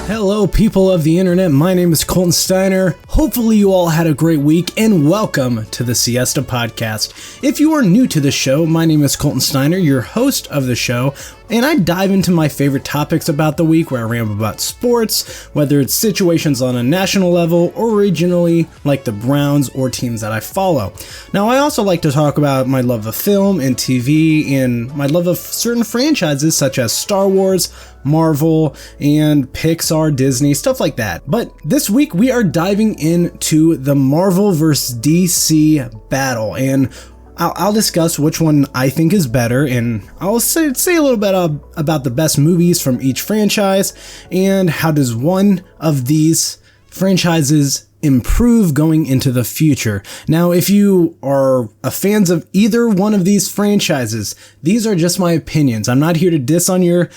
Hello, people of the internet. My name is Colton Steiner. Hopefully you all had a great week and welcome to the Siesta Podcast. If you are new to the show, my name is Colton Steiner, your host of the show, and I dive into my favorite topics about the week where I ramble about sports, whether it's situations on a national level or regionally, like the Browns or teams that I follow. Now, I also like to talk about my love of film and TV and my love of certain franchises such as Star Wars, Marvel, and Pixar, Disney, stuff like that. But this week we are diving into the Marvel vs. DC battle, and I'll discuss which one I think is better, and I'll say a little bit about the best movies from each franchise, and how does one of these franchises improve going into the future. Now, if you are fans of either one of these franchises, these are just my opinions. I'm not here to diss on your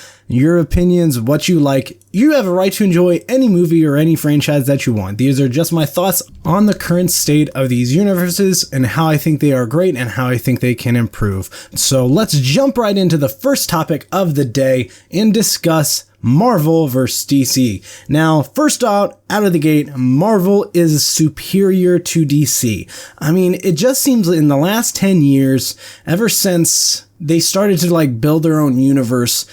opinions, what you like. You have a right to enjoy any movie or any franchise that you want. These are just my thoughts on the current state of these universes and how I think they are great and how I think they can improve. So let's jump right into the first topic of the day and discuss Marvel vs. DC. Now, first out of the gate, Marvel is superior to DC. I mean, it just seems in the last 10 years, ever since they started to build their own universe,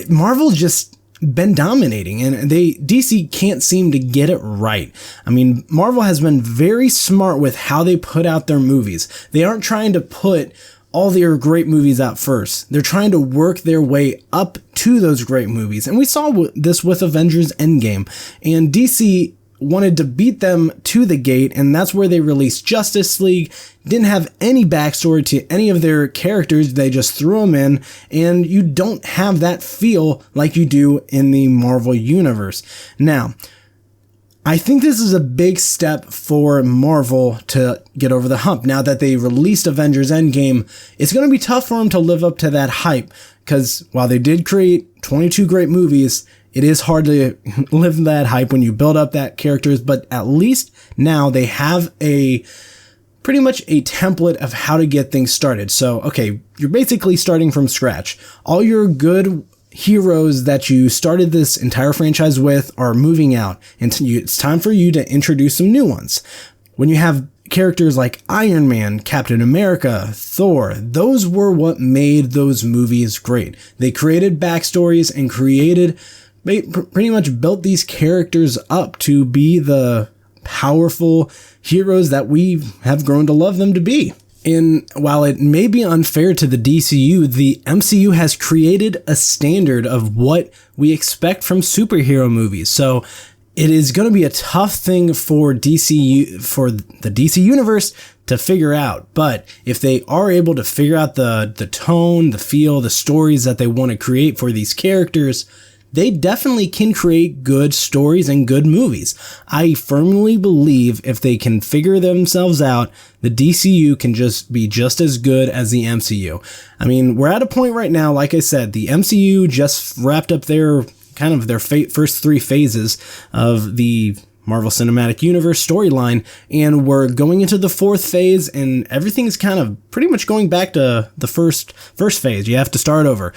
Marvel just been dominating, and DC can't seem to get it right. I mean, Marvel has been very smart with how they put out their movies. They aren't trying to put all their great movies out first. They're trying to work their way up to those great movies. And we saw this with Avengers Endgame. And DC wanted to beat them to the gate, and that's where they released Justice League. Didn't have any backstory to any of their characters. They just threw them in, and you don't have that feel like you do in the Marvel Universe. Now, I think this is a big step for Marvel to get over the hump. Now that they released Avengers Endgame, it's going to be tough for them to live up to that hype, because while they did create 22 great movies, it is hard to live that hype when you build up that characters, but at least now they have pretty much a template of how to get things started. So, okay, you're basically starting from scratch. All your good heroes that you started this entire franchise with are moving out, and it's time for you to introduce some new ones. When you have characters like Iron Man, Captain America, Thor, those were what made those movies great. They created backstories and pretty much built these characters up to be the powerful heroes that we have grown to love them to be. And while it may be unfair to the DCU, the MCU has created a standard of what we expect from superhero movies. So it is going to be a tough thing for the DC universe to figure out. But if they are able to figure out the tone, the feel, the stories that they want to create for these characters, they definitely can create good stories and good movies. I firmly believe if they can figure themselves out, the DCU can just be just as good as the MCU. I mean, we're at a point right now, like I said, the MCU just wrapped up their first three phases of the Marvel Cinematic Universe storyline, and we're going into the fourth phase, and everything is kind of pretty much going back to the first phase. You have to start over.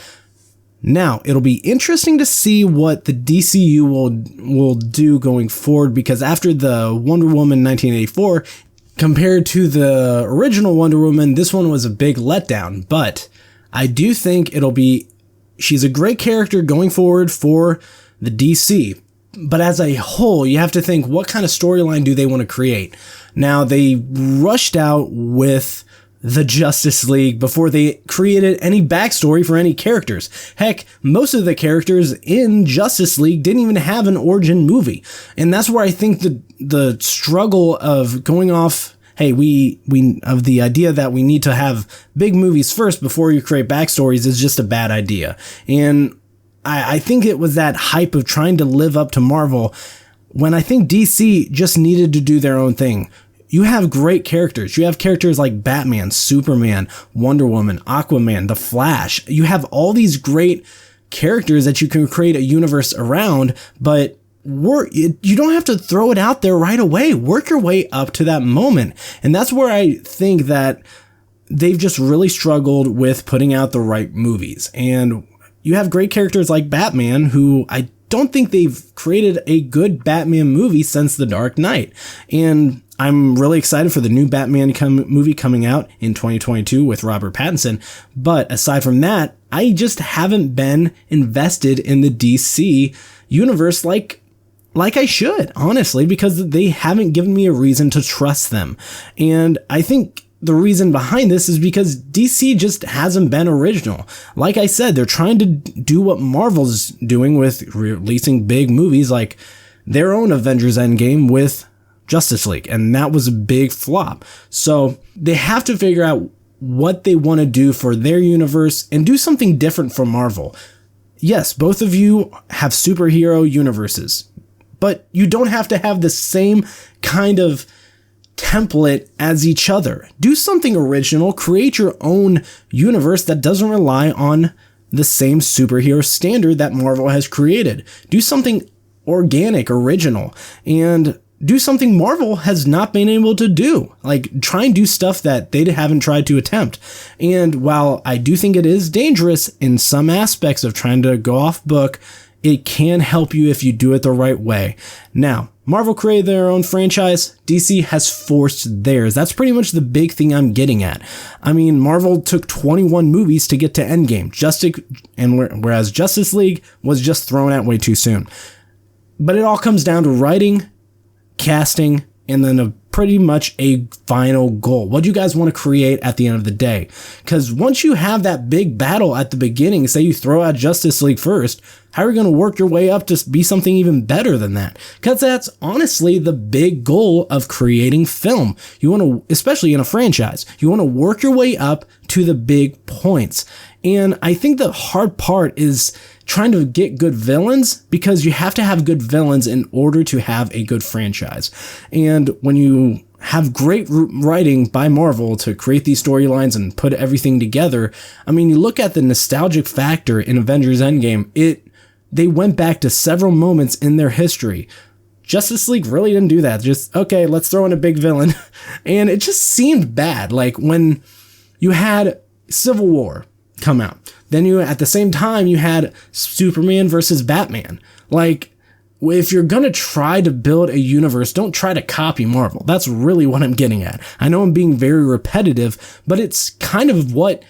Now, it'll be interesting to see what the DCU will do going forward, because after the Wonder Woman 1984, compared to the original Wonder Woman, this one was a big letdown. But I do think she's a great character going forward for the DC. But as a whole, you have to think, what kind of storyline do they want to create? Now, they rushed out with the Justice League before they created any backstory for any characters. Heck, most of the characters in Justice League didn't even have an origin movie. And that's where I think the struggle of going off, hey, of the idea that we need to have big movies first before you create backstories is just a bad idea. And I think it was that hype of trying to live up to Marvel, when I think DC just needed to do their own thing. You have great characters. You have characters like Batman, Superman, Wonder Woman, Aquaman, The Flash. You have all these great characters that you can create a universe around, but you don't have to throw it out there right away. Work your way up to that moment. And that's where I think that they've just really struggled with putting out the right movies. And you have great characters like Batman, who I don't think they've created a good Batman movie since The Dark Knight. And I'm really excited for the new Batman movie coming out in 2022 with Robert Pattinson. But aside from that, I just haven't been invested in the DC universe like I should, honestly, because they haven't given me a reason to trust them. And I think the reason behind this is because DC just hasn't been original. Like I said, they're trying to do what Marvel's doing with releasing big movies like their own Avengers Endgame with Justice League, and that was a big flop. So they have to figure out what they want to do for their universe and do something different from Marvel. Yes, both of you have superhero universes, but you don't have to have the same kind of template as each other. Do something original, create your own universe that doesn't rely on the same superhero standard that Marvel has created. Do something organic, original, and do something Marvel has not been able to do. Like, try and do stuff that they haven't tried to attempt. And while I do think it is dangerous in some aspects of trying to go off book, it can help you if you do it the right way. Now, Marvel created their own franchise. DC has forced theirs. That's pretty much the big thing I'm getting at. I mean, Marvel took 21 movies to get to Endgame, whereas Justice League was just thrown out way too soon. But it all comes down to writing, casting, and then pretty much a final goal. What do you guys want to create at the end of the day? Because once you have that big battle at the beginning, say you throw out Justice League first, how are you going to work your way up to be something even better than that? Because that's honestly the big goal of creating film. You want to, especially in a franchise, you want to work your way up to the big points. And I think the hard part is trying to get good villains, because you have to have good villains in order to have a good franchise. And when you have great writing by Marvel to create these storylines and put everything together, I mean, you look at the nostalgic factor in Avengers Endgame, they went back to several moments in their history. Justice League really didn't do that. Just, okay, let's throw in a big villain. And it just seemed bad. Like when you had Civil War come out, then at the same time, you had Superman versus Batman. Like, if you're going to try to build a universe, don't try to copy Marvel. That's really what I'm getting at. I know I'm being very repetitive, but it's kind of what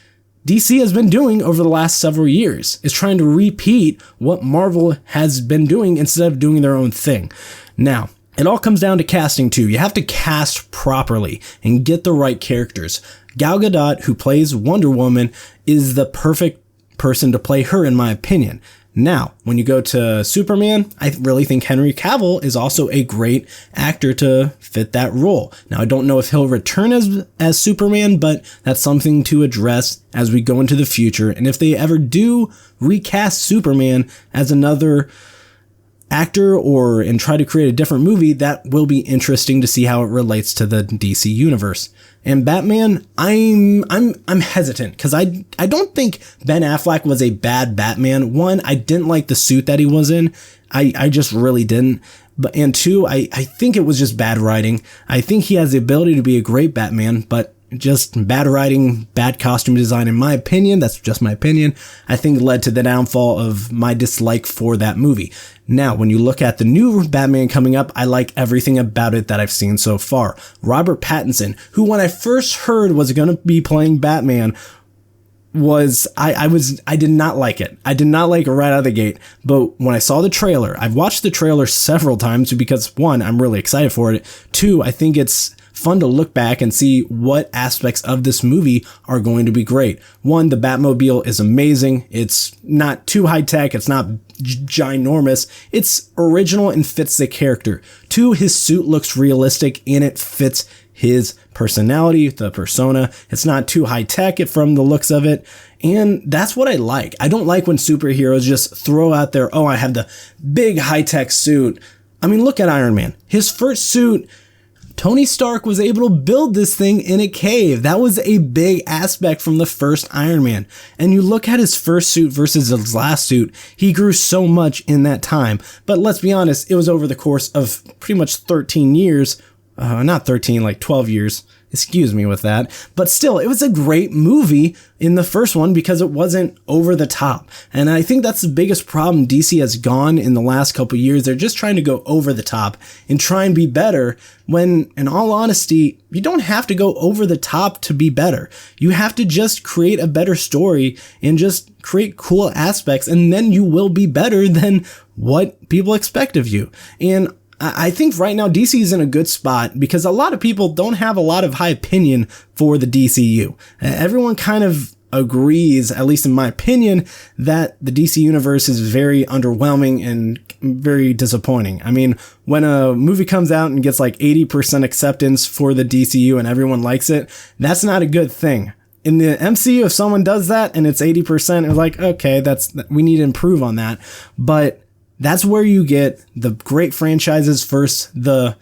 DC has been doing over the last several years, is trying to repeat what Marvel has been doing instead of doing their own thing. Now, it all comes down to casting too. You have to cast properly and get the right characters. Gal Gadot, who plays Wonder Woman, is the perfect person to play her, in my opinion. Now, when you go to Superman, I really think Henry Cavill is also a great actor to fit that role. Now, I don't know if he'll return as Superman, but that's something to address as we go into the future. And if they ever do recast Superman as another actor and try to create a different movie, that will be interesting to see how it relates to the DC universe. And Batman, I'm hesitant, because I don't think Ben Affleck was a bad Batman. One, I didn't like the suit that he was in. I just really didn't. And two, I think it was just bad writing. I think he has the ability to be a great Batman, but just bad writing, bad costume design, in my opinion, that's just my opinion, I think led to the downfall of my dislike for that movie. Now, when you look at the new Batman coming up, I like everything about it that I've seen so far. Robert Pattinson, who when I first heard was going to be playing Batman, I did not like it. I did not like it right out of the gate. But when I saw the trailer, I've watched the trailer several times because one, I'm really excited for it. Two, I think it's fun to look back and see what aspects of this movie are going to be great. One, the Batmobile is amazing. It's not too high tech. It's not ginormous. It's original and fits the character. Two, his suit looks realistic and it fits his personality, the persona. It's not too high tech from the looks of it. And that's what I like. I don't like when superheroes just throw out there, oh, I have the big high tech suit. I mean, look at Iron Man. His first suit, Tony Stark was able to build this thing in a cave. That was a big aspect from the first Iron Man. And you look at his first suit versus his last suit, he grew so much in that time. But let's be honest, it was over the course of pretty much 13 years. Not 13, like 12 years. Excuse me with that. But still, it was a great movie in the first one because it wasn't over the top. And I think that's the biggest problem DC has gone in the last couple years. They're just trying to go over the top and try and be better when, in all honesty, you don't have to go over the top to be better. You have to just create a better story and just create cool aspects, and then you will be better than what people expect of you. And I think right now DC is in a good spot because a lot of people don't have a lot of high opinion for the DCU. Everyone kind of agrees, at least in my opinion, that the DC universe is very underwhelming and very disappointing. I mean, when a movie comes out and gets like 80% acceptance for the DCU and everyone likes it, that's not a good thing. In the MCU, if someone does that and it's 80%, it's like, okay, we need to improve on that. But that's where you get the great franchises versus the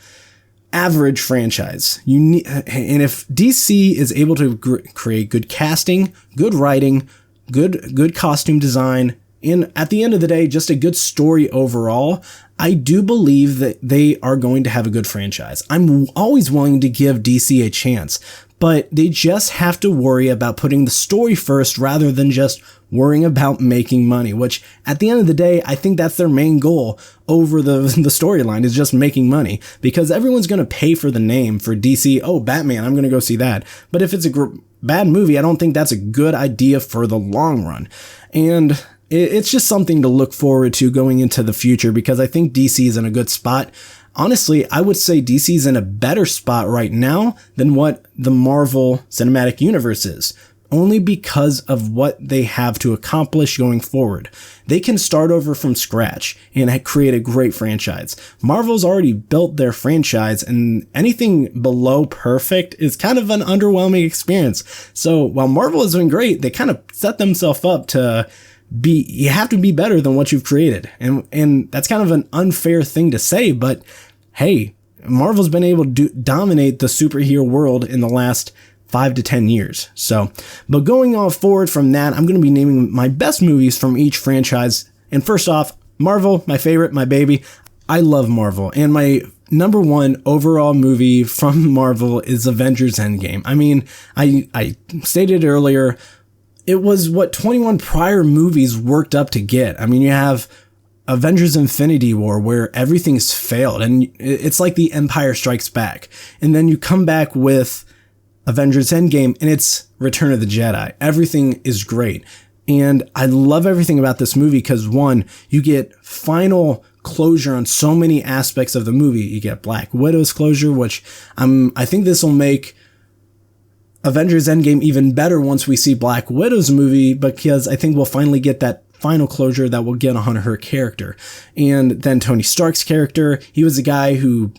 average franchise. And if DC is able to create good casting, good writing, good costume design, and at the end of the day, just a good story overall, I do believe that they are going to have a good franchise. I'm always willing to give DC a chance, but they just have to worry about putting the story first rather than just worrying about making money, which at the end of the day, I think that's their main goal over the storyline is just making money, because everyone's going to pay for the name for DC. Oh, Batman, I'm going to go see that. But if it's a bad movie, I don't think that's a good idea for the long run. And it's just something to look forward to going into the future, because I think DC is in a good spot. Honestly, I would say DC is in a better spot right now than what the Marvel Cinematic Universe is, only because of what they have to accomplish going forward. They can start over from scratch and create a great franchise. Marvel's already built their franchise, and anything below perfect is kind of an underwhelming experience. So while Marvel is doing great, they kind of set themselves up to you have to be better than what you've created. And that's kind of an unfair thing to say, but hey, Marvel's been able to dominate the superhero world in the last 5 to 10 years. So, but going on forward from that, I'm going to be naming my best movies from each franchise. And first off, Marvel, my favorite, my baby. I love Marvel. And my number one overall movie from Marvel is Avengers Endgame. I mean, I stated earlier, it was what 21 prior movies worked up to get. I mean, you have Avengers Infinity War, where everything's failed, and it's like the Empire Strikes Back. And then you come back with Avengers Endgame, and it's Return of the Jedi. Everything is great. And I love everything about this movie because, one, you get final closure on so many aspects of the movie. You get Black Widow's closure, which I think this will make Avengers Endgame even better once we see Black Widow's movie, because I think we'll finally get that final closure that we'll get on her character. And then Tony Stark's character, he was the guy who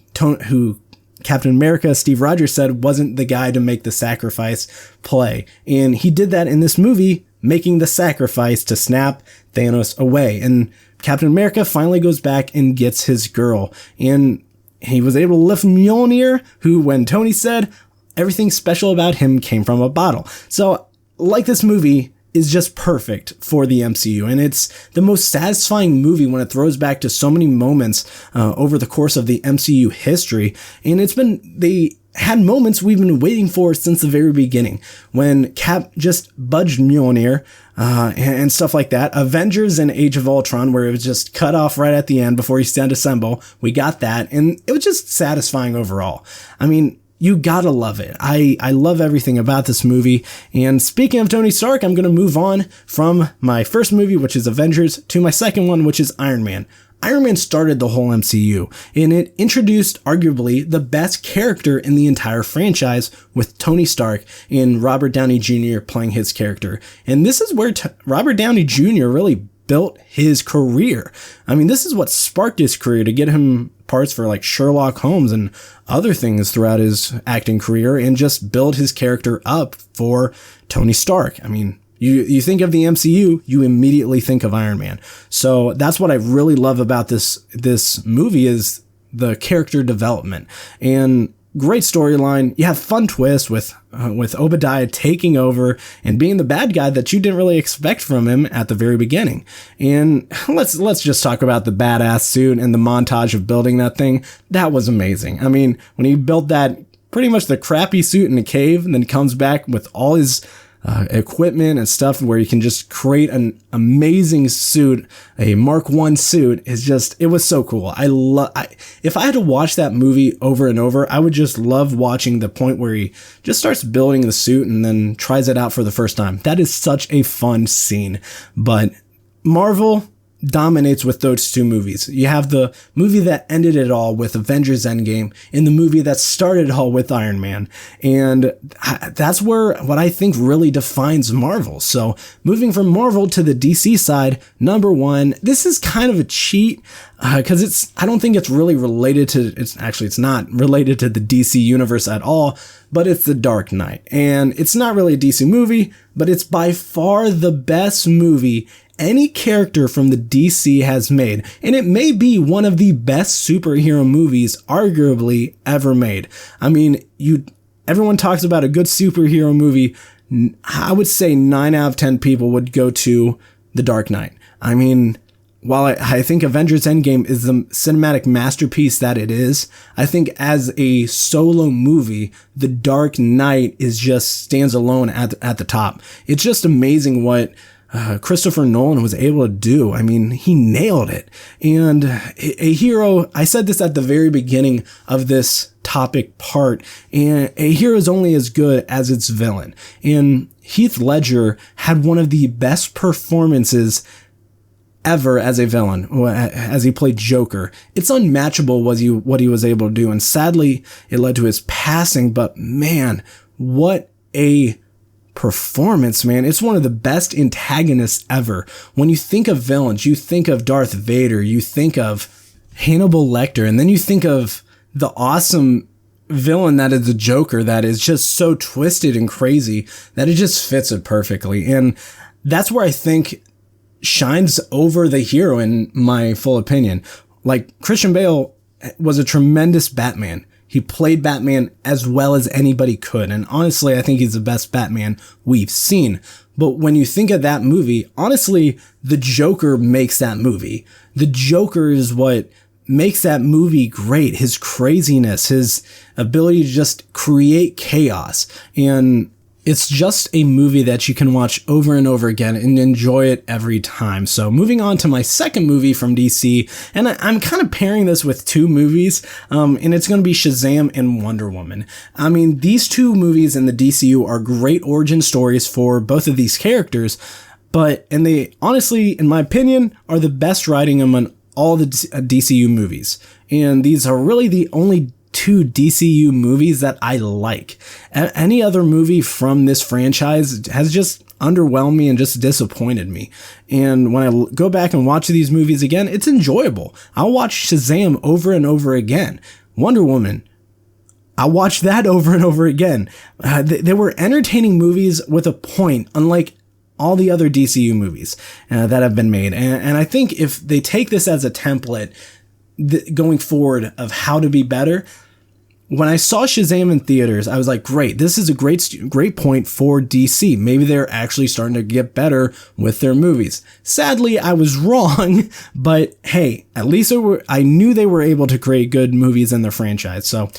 Captain America, Steve Rogers, said wasn't the guy to make the sacrifice play. And he did that in this movie, making the sacrifice to snap Thanos away. And Captain America finally goes back and gets his girl. And he was able to lift Mjolnir, who, when Tony said, everything special about him came from a bottle. So, like, this movie is just perfect for the MCU, and it's the most satisfying movie when it throws back to so many moments over the course of the MCU history. And they had moments we've been waiting for since the very beginning, when Cap just budged Mjolnir and stuff like that. Avengers and Age of Ultron, where it was just cut off right at the end before you stand assemble. We got that, and it was just satisfying overall. I mean, you gotta love it. I love everything about this movie. And speaking of Tony Stark, I'm gonna move on from my first movie, which is Avengers, to my second one, which is Iron Man. Iron Man started the whole MCU, and it introduced arguably the best character in the entire franchise, with Tony Stark and Robert Downey Jr. playing his character. And this is where Robert Downey Jr. really built his career. I mean, this is what sparked his career, to get him parts for like Sherlock Holmes and other things throughout his acting career, and just build his character up for Tony Stark. I mean, you think of the MCU, you immediately think of Iron Man. So that's what I really love about this movie, is the character development and great storyline. You have fun twists with Obadiah taking over and being the bad guy that you didn't really expect from him at the very beginning. And let's just talk about the badass suit and the montage of building that thing. That was amazing. I mean, when he built that pretty much the crappy suit in a cave, and then comes back with all his equipment and stuff where you can just create an amazing suit, a Mark I suit. It was so cool. If I had to watch that movie over and over, I would just love watching the point where he just starts building the suit and then tries it out for the first time. That is such a fun scene. But Marvel dominates with those two movies. You have the movie that ended it all with Avengers Endgame and the movie that started it all with Iron Man. And that's where what I think really defines Marvel. So moving from Marvel to the DC side, number one, this is kind of a cheat because I don't think it's really related to, it's not related to the DC universe at all, but it's The Dark Knight. And it's not really a DC movie, but it's by far the best movie any character from the DC has made, and it may be one of the best superhero movies arguably ever made. I mean, everyone talks about a good superhero movie. I would say 9 out of 10 people would go to The Dark Knight. I mean, while I think Avengers Endgame is the cinematic masterpiece that it is, I think as a solo movie, The Dark Knight stands alone at the top. It's just amazing what Christopher Nolan was able to do. I mean, he nailed it. And a hero, I said this at the very beginning of this topic part, and a hero is only as good as its villain. And Heath Ledger had one of the best performances ever as a villain, as he played Joker. It's unmatchable what he was able to do. And sadly, it led to his passing, but man, what a performance, man. It's one of the best antagonists ever. When you think of villains, you think of Darth Vader, you think of Hannibal Lecter, and then you think of the awesome villain that is the Joker that is just so twisted and crazy that it just fits it perfectly. And that's where I think shines over the hero in my full opinion. Like, Christian Bale was a tremendous Batman. He played Batman as well as anybody could. And honestly, I think he's the best Batman we've seen. But when you think of that movie, honestly, the Joker makes that movie. The Joker is what makes that movie great. His craziness, his ability to just create chaos. And it's just a movie that you can watch over and over again and enjoy it every time. So moving on to my second movie from DC, and I'm kind of pairing this with two movies, and it's going to be Shazam and Wonder Woman. I mean, these two movies in the DCU are great origin stories for both of these characters, and they honestly, in my opinion, are the best writing among all the DCU movies. And these are really the only two DCU movies that I like. Any other movie from this franchise has just underwhelmed me and just disappointed me. And when I go back and watch these movies again, it's enjoyable. I'll watch Shazam over and over again. Wonder Woman, I'll watch that over and over again. They were entertaining movies with a point, unlike all the other DCU movies that have been made. And I think if they take this as a template going forward of how to be better, when I saw Shazam in theaters, I was like, great, this is a great point for DC. Maybe they're actually starting to get better with their movies. Sadly, I was wrong, but hey, at least I knew they were able to create good movies in their franchise. So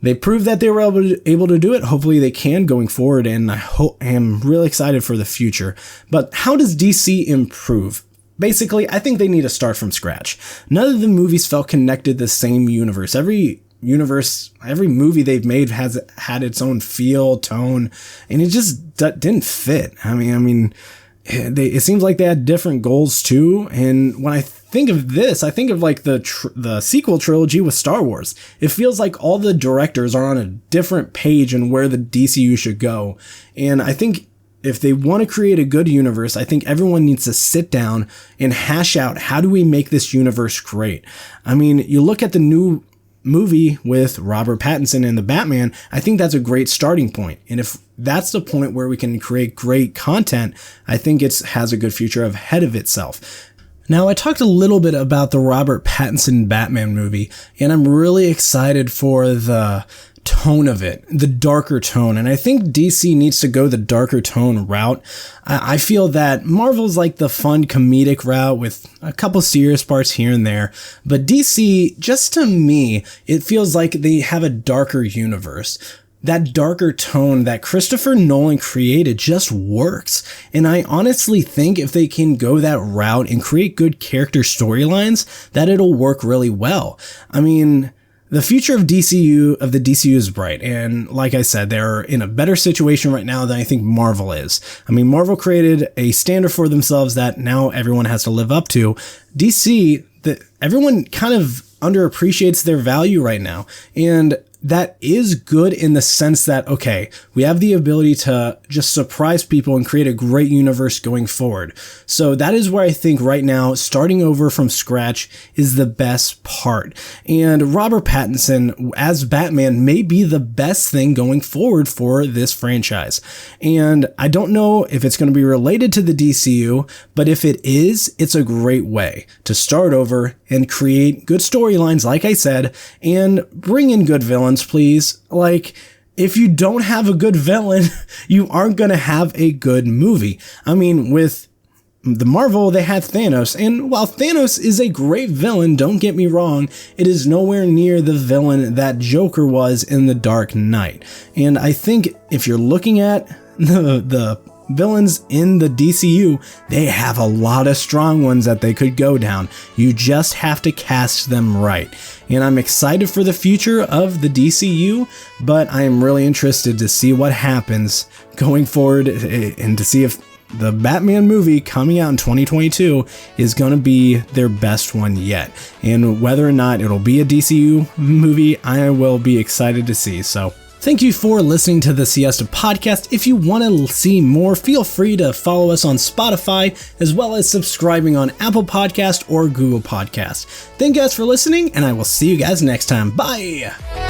they proved that they were able to do it. Hopefully they can going forward, and I am really excited for the future. But how does DC improve? Basically, I think they need to start from scratch. None of the movies felt connected to the same universe. Every movie they've made has had its own feel, tone, and it just didn't fit. I mean, it seems like they had different goals too. And when I think of this, I think of like the sequel trilogy with Star Wars. It feels like all the directors are on a different page in where the DCU should go. And I think if they want to create a good universe, I think everyone needs to sit down and hash out, how do we make this universe great? I mean, you look at the new movie with Robert Pattinson and the Batman, I think that's a great starting point. And if that's the point where we can create great content, I think it has a good future ahead of itself. Now, I talked a little bit about the Robert Pattinson Batman movie, and I'm really excited for the tone of it, the darker tone. And I think DC needs to go the darker tone route. I feel that Marvel's like the fun comedic route with a couple serious parts here and there. But DC, just to me, it feels like they have a darker universe. That darker tone that Christopher Nolan created just works. And I honestly think if they can go that route and create good character storylines, that it'll work really well. I mean, the future of the DCU is bright. And like I said, they're in a better situation right now than I think Marvel is. I mean, Marvel created a standard for themselves that now everyone has to live up to. DC, everyone kind of underappreciates their value right now. And that is good in the sense that, okay, we have the ability to just surprise people and create a great universe going forward. So that is where I think right now, starting over from scratch is the best part. And Robert Pattinson as Batman may be the best thing going forward for this franchise. And I don't know if it's going to be related to the DCU, but if it is, it's a great way to start over and create good storylines, like I said, and bring in good villains, please. Like, if you don't have a good villain, you aren't going to have a good movie. I mean, with the Marvel, they had Thanos, and while Thanos is a great villain, don't get me wrong, it is nowhere near the villain that Joker was in The Dark Knight. And I think if you're looking at the villains in the DCU, they have a lot of strong ones that they could go down. You just have to cast them right. And I'm excited for the future of the DCU, but I am really interested to see what happens going forward and to see if the Batman movie coming out in 2022 is going to be their best one yet. And whether or not it'll be a DCU movie, I will be excited to see. So thank you for listening to the Siesta Podcast. If you want to see more, feel free to follow us on Spotify, as well as subscribing on Apple Podcast or Google Podcast. Thank you guys for listening, and I will see you guys next time. Bye!